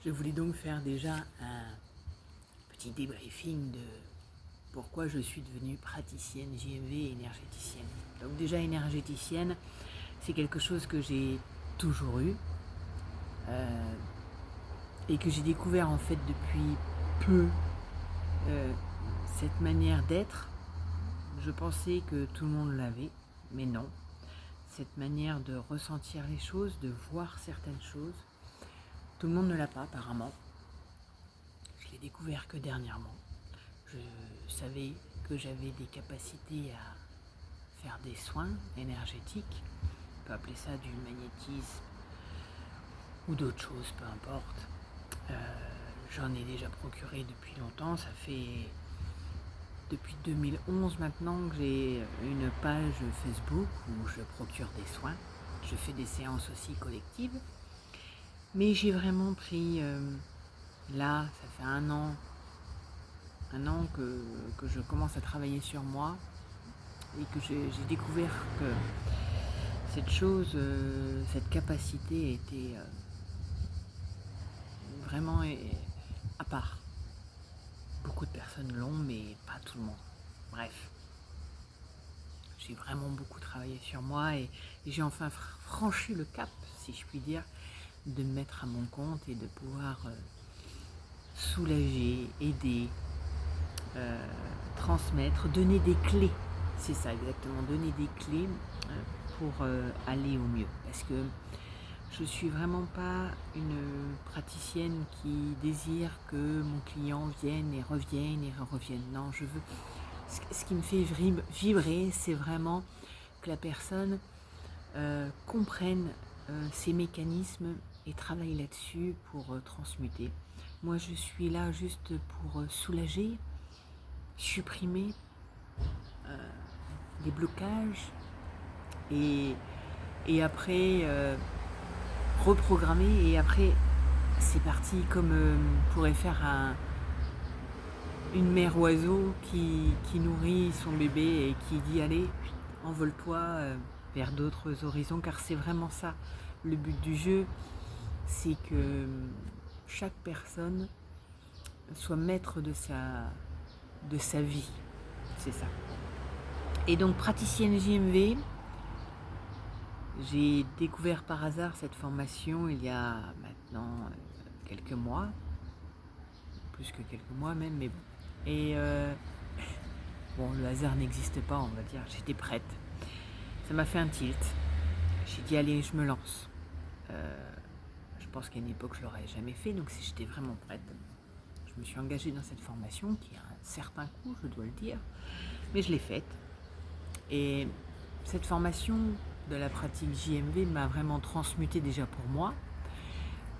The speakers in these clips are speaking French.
Je voulais donc faire déjà un petit débriefing de pourquoi je suis devenue praticienne JMV et énergéticienne. Donc déjà énergéticienne, c'est quelque chose que j'ai toujours eu et que j'ai découvert en fait depuis peu cette manière d'être. Je pensais que tout le monde l'avait, mais non. Cette manière de ressentir les choses, de voir certaines choses, tout le monde ne l'a pas apparemment. Je l'ai découvert que dernièrement. Je savais que j'avais des capacités à faire des soins énergétiques. On peut appeler ça du magnétisme ou d'autres choses, peu importe. J'en ai déjà procuré depuis longtemps. Ça fait depuis 2011 maintenant que j'ai une page Facebook où je procure des soins. Je fais des séances aussi collectives. Mais j'ai vraiment pris, là, ça fait un an que je commence à travailler sur moi et que j'ai découvert que cette chose, cette capacité était vraiment à part. Beaucoup de personnes l'ont, mais pas tout le monde. Bref, j'ai vraiment beaucoup travaillé sur moi et j'ai enfin franchi le cap, si je puis dire, de me mettre à mon compte et de pouvoir soulager, aider, transmettre, donner des clés. C'est ça exactement, donner des clés pour aller au mieux. Parce que je suis vraiment pas une praticienne qui désire que mon client vienne et revienne et revienne. Non, je veux. Ce qui me fait vibrer, c'est vraiment que la personne comprenne ces mécanismes et travaille là-dessus pour transmuter. Moi, je suis là juste pour soulager, supprimer des blocages et après reprogrammer et après c'est parti comme pourrait faire une mère oiseau qui nourrit son bébé et qui dit allez envole-toi vers d'autres horizons, car c'est vraiment ça le but du jeu, c'est que chaque personne soit maître de sa vie, c'est ça. Et donc praticienne JMV, j'ai découvert par hasard cette formation il y a maintenant quelques mois, plus que quelques mois même, mais bon. Et bon, le hasard n'existe pas, on va dire, j'étais prête. Ça m'a fait un tilt. J'ai dit allez, je me lance. Je pense qu'à une époque je l'aurais jamais fait, donc si j'étais vraiment prête, je me suis engagée dans cette formation qui a un certain coût, je dois le dire, mais je l'ai faite. Et cette formation de la pratique JMV m'a vraiment transmuté déjà pour moi,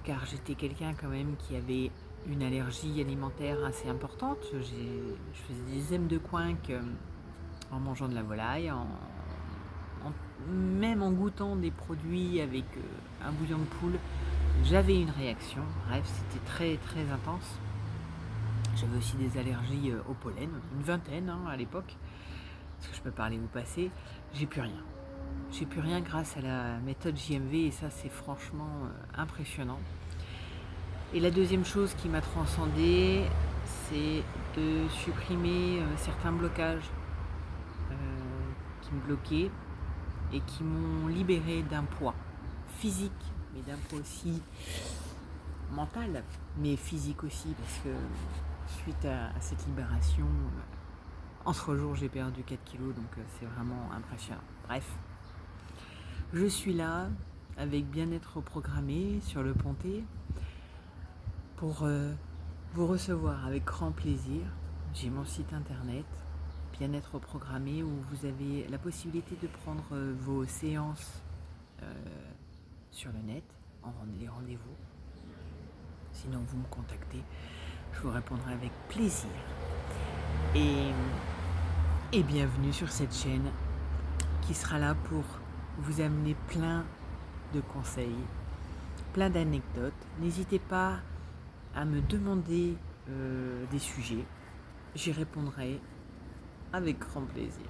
car j'étais quelqu'un quand même qui avait une allergie alimentaire assez importante. Je faisais des èmes de coinque en mangeant de la volaille, même en goûtant des produits avec un bouillon de poule, j'avais une réaction. Bref, c'était très très intense. J'avais aussi des allergies au pollen, une vingtaine à l'époque, parce que je peux parler au passé. J'ai plus rien. J'ai plus rien grâce à la méthode JMV et ça c'est franchement impressionnant. Et la deuxième chose qui m'a transcendée, c'est de supprimer certains blocages qui me bloquaient et qui m'ont libéré d'un poids physique, mais d'un poids aussi mental, mais physique aussi, parce que suite à cette libération, entre jours j'ai perdu 4 kilos, donc c'est vraiment impressionnant. Bref, je suis là avec Bien-être programmé sur le Pontet pour vous recevoir avec grand plaisir. J'ai mon site internet Bien-être programmé où vous avez la possibilité de prendre vos séances sur le net, les rendez-vous. Sinon vous me contactez, je vous répondrai avec plaisir. Et bienvenue sur cette chaîne qui sera là pour vous amener plein de conseils, plein d'anecdotes. N'hésitez pas à me demander des sujets, j'y répondrai avec grand plaisir.